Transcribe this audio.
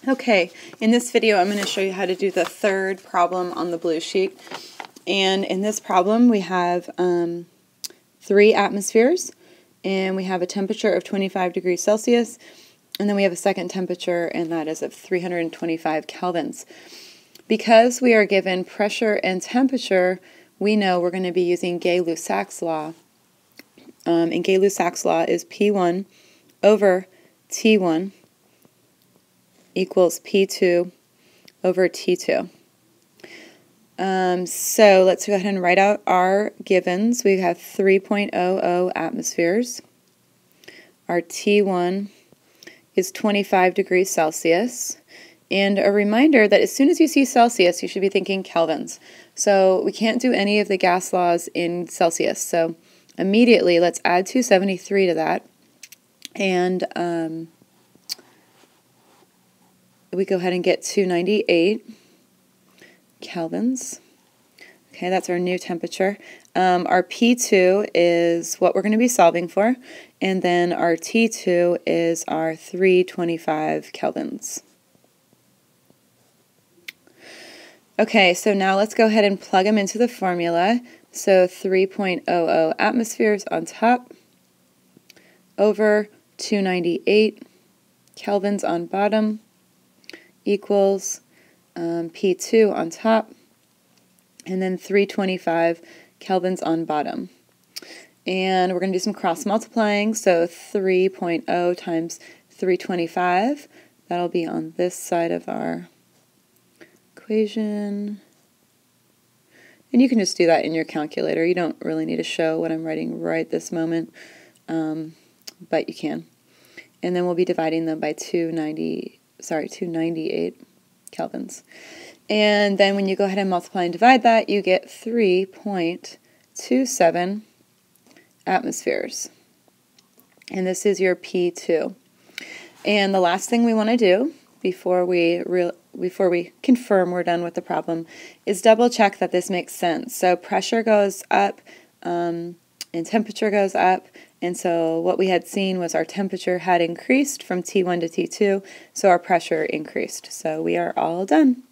Okay, in this video I'm going to show you how to do the third problem on the blue sheet. And in this problem we have 3 atmospheres, and we have a temperature of 25 degrees Celsius, and then we have a second temperature, and that is of 325 kelvins. Because we are given pressure and temperature, we know we're going to be using Gay-lussac's law. And Gay-lussac's law is P1 over T1 equals P2 over T2. So let's go ahead and write out our givens. We have 3.00 atmospheres. Our T1 is 25 degrees Celsius. And a reminder that as soon as you see Celsius, you should be thinking kelvins. So we can't do any of the gas laws in Celsius. So immediately, let's add 273 to that. And we go ahead and get 298 kelvins. Okay, that's our new temperature. Our P2 is what we're going to be solving for, and then our T2 is our 325 kelvins. Okay, so now let's go ahead and plug them into the formula. So 3.00 atmospheres on top over 298 kelvins on bottom equals P2 on top, and then 325 kelvins on bottom. And we're going to do some cross multiplying, so 3.0 times 325, that'll be on this side of our equation. And you can just do that in your calculator. You don't really need to show what I'm writing right this moment, but you can. And then we'll be dividing them by 298 kelvins. And then when you go ahead and multiply and divide that, you get 3.27 atmospheres. And this is your P2. And the last thing we want to do before we confirm we're done with the problem is double check that this makes sense. So pressure goes up and temperature goes up, and so what we had seen was our temperature had increased from T1 to T2, so our pressure increased. So we are all done.